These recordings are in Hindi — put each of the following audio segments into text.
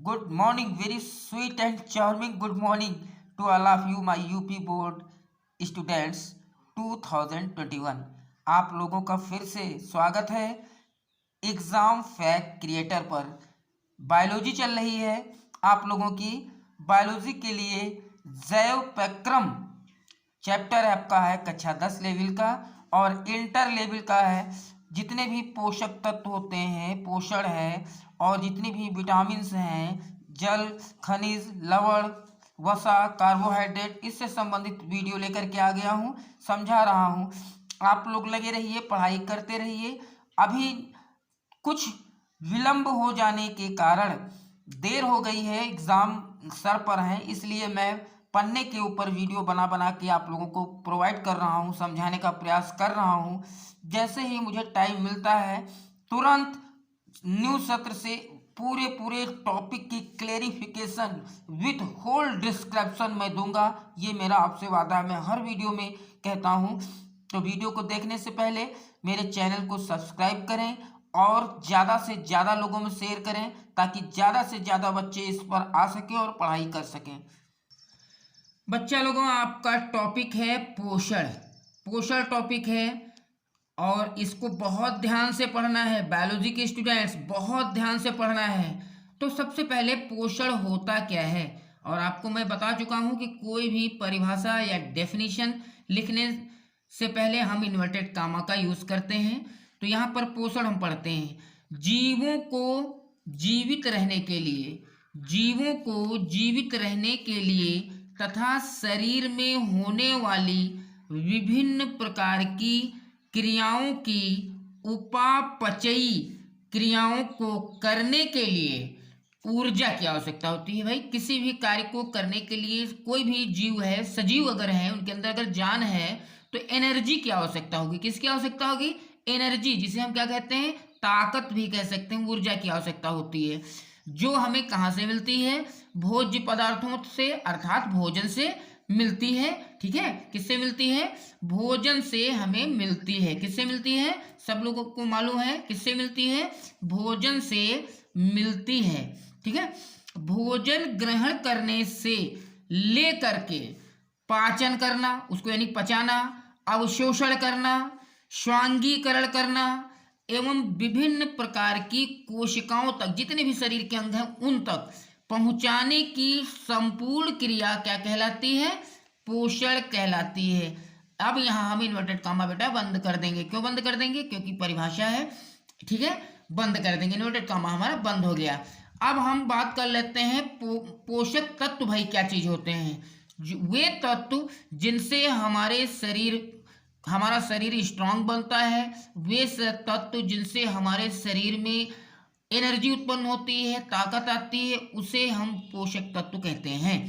Good morning, very sweet and charming good morning to all of you, my UP board students 2021। आप लोगों का फिर से स्वागत है एग्ज़ाम फैक्ट क्रिएटर पर। बायोलॉजी चल रही है आप लोगों की। बायोलॉजी के लिए जैव प्रक्रम चैप्टर आपका है कक्षा 10 लेवल का और इंटर लेवल का है। जितने भी पोषक तत्व होते हैं, पोषण है और जितनी भी विटामिन्स हैं, जल, खनिज, लवण, वसा, कार्बोहाइड्रेट, इससे संबंधित वीडियो लेकर के आ गया हूँ, समझा रहा हूँ। आप लोग लगे रहिए, पढ़ाई करते रहिए। अभी कुछ विलंब हो जाने के कारण देर हो गई है, एग्ज़ाम सर पर है, इसलिए मैं पढ़ने के ऊपर वीडियो बना के आप लोगों को प्रोवाइड कर रहा हूँ, समझाने का प्रयास कर रहा हूँ। जैसे ही मुझे टाइम मिलता है तुरंत न्यू सत्र से पूरे टॉपिक की क्लेरिफिकेशन विथ होल डिस्क्रिप्शन मैं दूंगा। ये मेरा आपसे वादा है, मैं हर वीडियो में कहता हूँ। तो वीडियो को देखने से पहले मेरे चैनल को सब्सक्राइब करें और ज़्यादा से ज़्यादा लोगों में शेयर करें ताकि ज़्यादा से ज़्यादा बच्चे इस पर आ सकें और पढ़ाई कर सकें। बच्चा लोगों, आपका टॉपिक है पोषण टॉपिक है और इसको बहुत ध्यान से पढ़ना है। बायोलॉजी के स्टूडेंट्स बहुत ध्यान से पढ़ना है। तो सबसे पहले पोषण होता क्या है, और आपको मैं बता चुका हूं कि कोई भी परिभाषा या डेफिनेशन लिखने से पहले हम इन्वर्टेड कामा का यूज करते हैं। तो यहाँ पर पोषण हम पढ़ते हैं, जीवों को जीवित रहने के लिए तथा शरीर में होने वाली विभिन्न प्रकार की क्रियाओं की उपापचयी क्रियाओं को करने के लिए ऊर्जा की आवश्यकता होती है। भाई, किसी भी कार्य को करने के लिए कोई भी जीव है, सजीव अगर है, उनके अंदर अगर जान है तो एनर्जी की आवश्यकता होगी। किसकी आवश्यकता होगी? एनर्जी, जिसे हम क्या कहते हैं? ताकत भी कह सकते हैं। ऊर्जा की आवश्यकता होती है, जो हमें कहाँ से मिलती है? भोज्य पदार्थों से, अर्थात भोजन से मिलती है। ठीक है, किससे मिलती है? भोजन से हमें मिलती है। किससे मिलती है? सब लोगों को मालूम है किससे मिलती है? भोजन से मिलती है। ठीक है, भोजन ग्रहण करने से लेकर के पाचन करना, उसको यानी पचाना, अवशोषण करना, स्वांगीकरण करना एवं विभिन्न प्रकार की कोशिकाओं तक, जितने भी शरीर के अंग हैं उन तक पहुंचाने की संपूर्ण क्रिया क्या कहलाती है? पोषण कहलाती है। अब यहाँ हम इन्वर्टेड कामा बेटा बंद कर देंगे। क्यों बंद कर देंगे? क्योंकि परिभाषा है। ठीक है, बंद कर देंगे, इन्वर्टेड कामा हमारा बंद हो गया। अब हम बात कर लेते हैं पोषक तत्व भाई क्या चीज होते हैं? वे तत्व जिनसे हमारा शरीर स्ट्रांग बनता है, वे तत्व जिनसे हमारे शरीर में एनर्जी उत्पन्न होती है, ताकत आती है, उसे हम पोषक तत्व कहते हैं।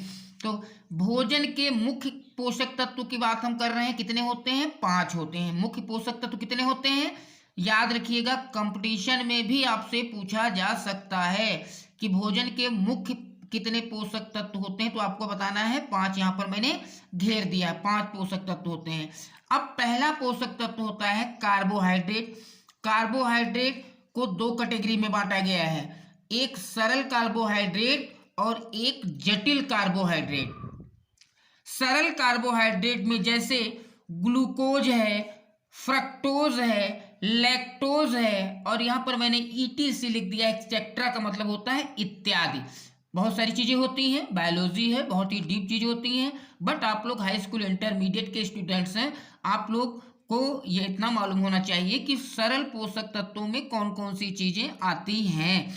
तो भोजन के मुख्य पोषक तत्व की बात हम कर रहे हैं। कितने होते हैं? 5 होते हैं। मुख्य पोषक तत्व कितने होते हैं? याद रखिएगा, कंपटीशन में भी आपसे पूछा जा सकता है कि भोजन के मुख्य कितने पोषक तत्व होते हैं, तो आपको बताना है 5। यहाँ पर मैंने घेर दिया, 5 पोषक तत्व होते हैं। अब पहला पोषक तत्व होता है कार्बोहाइड्रेट। कार्बोहाइड्रेट को 2 कैटेगरी में बांटा गया है, एक सरल कार्बोहाइड्रेट और एक जटिल कार्बोहाइड्रेट। सरल कार्बोहाइड्रेट में जैसे ग्लूकोज है, फ्रक्टोज है, लैक्टोज है, और यहां पर मैंने ETC लिख दिया, एक्सेट्रा का मतलब होता है इत्यादि। बहुत सारी चीजें होती हैं, बायोलॉजी है, बहुत ही डीप चीजें होती हैं। बट आप लोग हाई स्कूल इंटरमीडिएट के स्टूडेंट्स हैं, आप लोग को ये इतना मालूम होना चाहिए कि सरल पोषक तत्वों में कौन कौन सी चीजें आती हैं।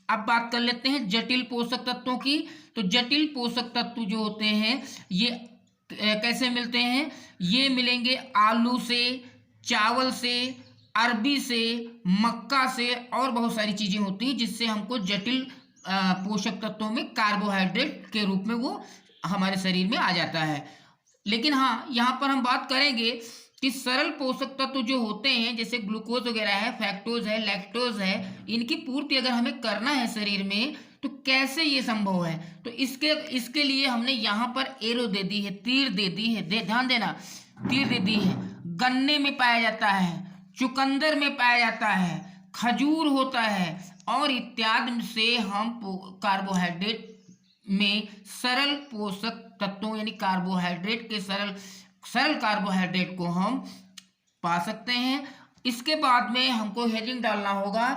अब बात कर लेते हैं जटिल पोषक तत्वों की। तो जटिल पोषक तत्व जो होते हैं ये कैसे मिलते हैं? ये मिलेंगे आलू से, चावल से, अरबी से, मक्का से, और बहुत सारी चीजें होती हैं जिससे हमको जटिल पोषक तत्वों में कार्बोहाइड्रेट के रूप में वो हमारे शरीर में आ जाता है। लेकिन हाँ, यहाँ पर हम बात करेंगे कि सरल पोषक तत्व जो होते हैं, जैसे ग्लूकोज वगैरह है, फ्रक्टोज है, लैक्टोज है, इनकी पूर्ति अगर हमें करना है शरीर में तो कैसे ये संभव है? तो इसके लिए हमने यहाँ पर एरो दे दी है, तीर दे दी है, ध्यान देना, तीर दे दी है। गन्ने में पाया जाता है, चुकंदर में पाया जाता है, खजूर होता है, और इत्यादि से हम कार्बोहाइड्रेट में सरल पोषक तत्वों यानी कार्बोहाइड्रेट के सरल सरल कार्बोहाइड्रेट को हम पा सकते हैं। इसके बाद में हमको हेडिंग डालना होगा,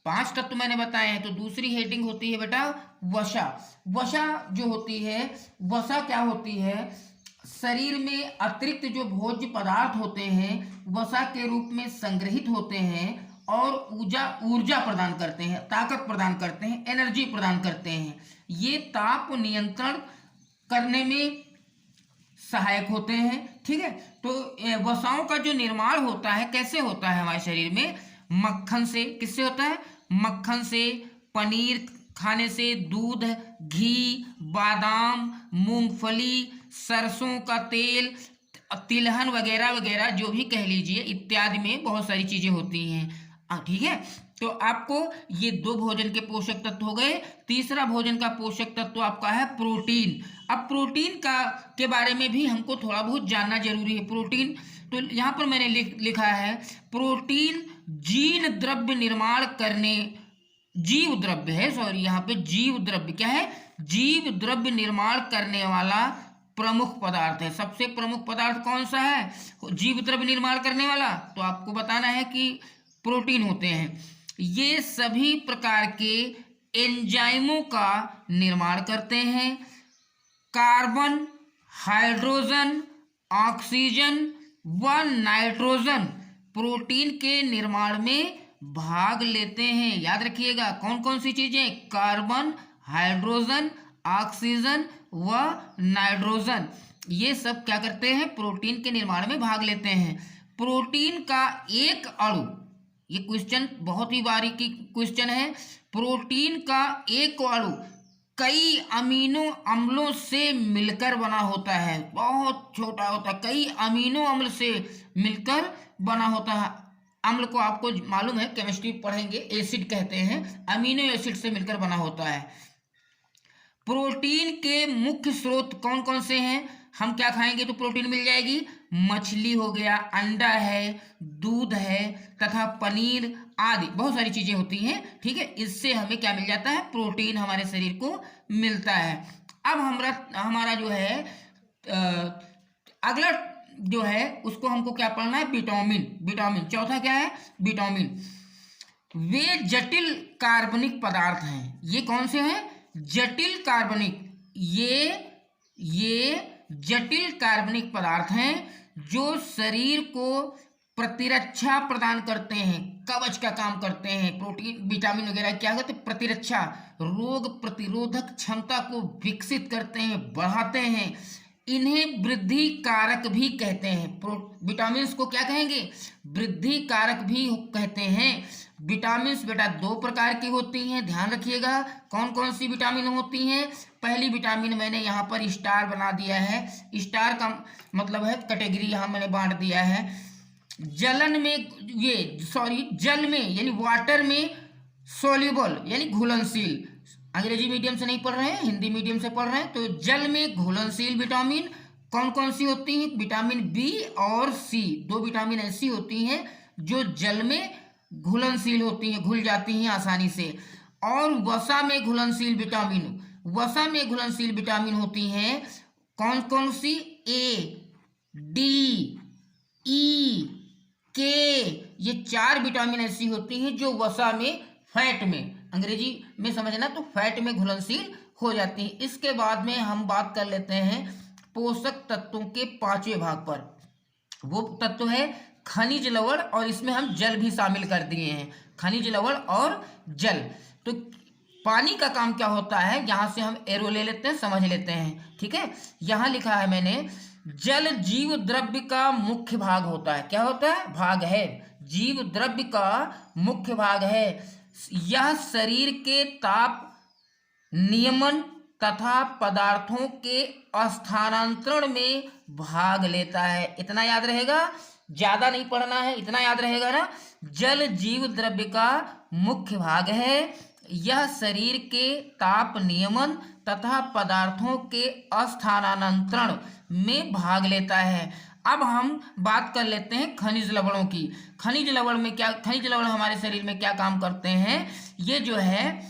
5 तत्व मैंने बताए हैं, तो दूसरी हेडिंग होती है बेटा वसा। वसा जो होती है, वसा क्या होती है, शरीर में अतिरिक्त जो भोज्य पदार्थ होते हैं वसा के रूप में संग्रहित होते हैं और ऊर्जा प्रदान करते हैं, ताकत प्रदान करते हैं, एनर्जी प्रदान करते हैं। ये ताप नियंत्रण करने में सहायक होते हैं। ठीक है, तो वसाओं का जो निर्माण होता है कैसे होता है हमारे शरीर में, मक्खन से। किससे होता है, मक्खन से, पनीर खाने से, दूध, घी, बादाम, मूंगफली, सरसों का तेल, तिलहन वगैरह वगैरह जो भी कह लीजिए, इत्यादि में बहुत सारी चीजें होती हैं। ठीक है, तो आपको ये 2 भोजन के पोषक तत्व हो गए। तीसरा भोजन का पोषक तत्व आपका है प्रोटीन। अब प्रोटीन के बारे में भी हमको थोड़ा बहुत जानना जरूरी है। प्रोटीन, तो यहाँ पर मैंने लिखा है प्रोटीन जीन द्रव्य निर्माण करने, जीव द्रव्य है, सॉरी यहाँ पे जीव द्रव्य क्या है, जीव द्रव्य निर्माण करने वाला प्रमुख पदार्थ है। सबसे प्रमुख पदार्थ कौन सा है जीव द्रव्य निर्माण करने वाला, तो आपको बताना है कि प्रोटीन होते हैं। ये सभी प्रकार के एंजाइमों का निर्माण करते हैं। कार्बन, हाइड्रोजन, ऑक्सीजन व नाइट्रोजन प्रोटीन के निर्माण में भाग लेते हैं। याद रखिएगा कौन कौन सी चीजें, कार्बन, हाइड्रोजन, ऑक्सीजन व नाइट्रोजन, ये सब क्या करते हैं, प्रोटीन के निर्माण में भाग लेते हैं। प्रोटीन का एक अणु, ये क्वेश्चन बहुत ही बारीकी क्वेश्चन है, प्रोटीन का एक अणु कई अमीनो अम्लों से मिलकर बना होता है। बहुत छोटा होता है, कई अमीनो अम्ल से मिलकर बना होता है। अम्ल को आपको मालूम है, केमिस्ट्री पढ़ेंगे, एसिड कहते हैं, अमीनो एसिड से मिलकर बना होता है। प्रोटीन के मुख्य स्रोत कौन कौन से हैं, हम क्या खाएंगे तो प्रोटीन मिल जाएगी, मछली हो गया, अंडा है, दूध है तथा पनीर आदि बहुत सारी चीजें होती हैं। ठीक है, इससे हमें क्या मिल जाता है, प्रोटीन हमारे शरीर को मिलता है। अब हमारा जो है अगला जो है उसको हमको क्या पढ़ना है, विटामिन। विटामिन चौथा क्या है, विटामिन। वे जटिल कार्बनिक पदार्थ हैं। ये कौन से हैं, जटिल कार्बनिक, ये जटिल कार्बनिक पदार्थ हैं जो शरीर को प्रतिरक्षा प्रदान करते हैं, कवच का काम करते हैं। प्रोटीन विटामिन वगैरह क्या करते हैं, प्रतिरक्षा, रोग प्रतिरोधक क्षमता को विकसित करते हैं, बढ़ाते हैं। इन्हें वृद्धि कारक भी कहते हैं। विटामिन्स को क्या कहेंगे, वृद्धि कारक भी कहते हैं। विटामिन्स बेटा 2 प्रकार की होती हैं, ध्यान रखिएगा। कौन कौन सी विटामिन होती हैं, पहली विटामिन मैंने यहाँ पर स्टार बना दिया है, स्टार का मतलब है कैटेगरी, यहाँ मैंने बांट दिया है। जल में यानी वाटर में सोल्यूबल यानी घुलनशील, अंग्रेजी मीडियम से नहीं पढ़ रहे हैं, हिंदी मीडियम से पढ़ रहे हैं, तो जल में घुलनशील विटामिन कौन कौन सी होती हैं, विटामिन बी और सी, 2 विटामिन ऐसी होती हैं जो जल में घुलनशील होती हैं, घुल जाती हैं आसानी से। और वसा में घुलनशील विटामिन होती हैं कौन कौन सी, ए, डी, ई, के, ये 4 विटामिन ऐसी होती हैं जो वसा में, फैट में, अंग्रेजी में समझना तो फैट में घुलनशील हो जाती हैं। इसके बाद में हम बात कर लेते हैं पोषक तत्वों के 5वें भाग पर। वो तत्व है खनिज लवण, और इसमें हम जल भी शामिल कर दिए हैं, खनिज लवण और जल। तो पानी का काम क्या होता है, यहाँ से हम एरो ले लेते हैं, समझ लेते हैं। ठीक है, यहाँ लिखा है मैंने, जल जीव द्रव्य का मुख्य भाग होता है। क्या होता है, भाग है, जीव द्रव्य का मुख्य भाग है। यह शरीर के ताप नियमन तथा पदार्थों के स्थानांतरण में भाग लेता है। इतना याद रहेगा, ज्यादा नहीं पढ़ना है, इतना याद रहेगा ना। जल जीव द्रव्य का मुख्य भाग है, यह शरीर के ताप नियमन तथा पदार्थों के स्थानांतरण में भाग लेता है। अब हम बात कर लेते हैं खनिज लवणों की। खनिज लवण हमारे शरीर में क्या काम करते हैं? ये जो है,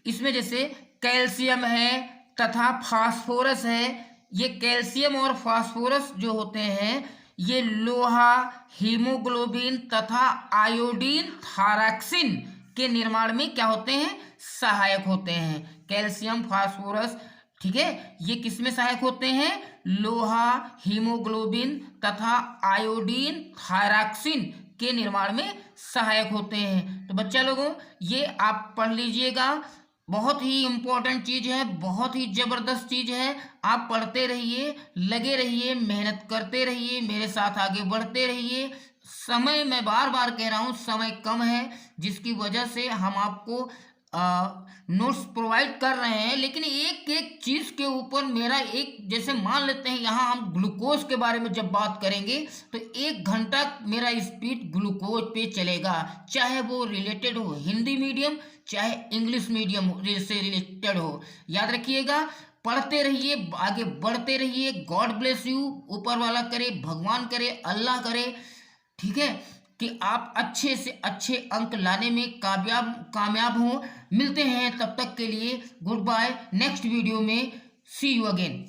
इसमें जैसे कैल्शियम है तथा फास्फोरस है। ये कैल्शियम और फास्फोरस जो होते हैं, ये लोहा, हीमोग्लोबिन तथा आयोडीन थायरॉक्सिन के निर्माण में क्या होते हैं? सहायक होते हैं। कैल्शियम, फास्फोरस, ठीक है, ये किसमें सहायक होते हैं? लोहा, हीमोग्लोबिन तथा आयोडीन थायरॉक्सिन के निर्माण में सहायक होते हैं। तो बच्चा लोगों, ये आप पढ़ लीजिएगा, बहुत ही इंपॉर्टेंट चीज है, बहुत ही जबरदस्त चीज है। आप पढ़ते रहिए, लगे रहिए, मेहनत करते रहिए, मेरे साथ आगे बढ़ते रहिए। समय, मैं बार बार कह रहा हूँ, समय कम है, जिसकी वजह से हम आपको नोट्स प्रोवाइड कर रहे हैं, लेकिन एक एक चीज के ऊपर मेरा एक, जैसे मान लेते हैं यहाँ हम ग्लूकोज के बारे में जब बात करेंगे तो 1 घंटा मेरा स्पीड ग्लूकोज पे चलेगा, चाहे वो रिलेटेड हो हिंदी मीडियम, चाहे इंग्लिश मीडियम से रिलेटेड हो। याद रखिएगा, पढ़ते रहिए, आगे बढ़ते रहिए। God bless you. ऊपर वाला करे, भगवान करे, अल्लाह करे, ठीक है, कि आप अच्छे से अच्छे अंक लाने में कामयाब हो। मिलते हैं, तब तक के लिए गुड बाय। नेक्स्ट वीडियो में सी यू अगेन।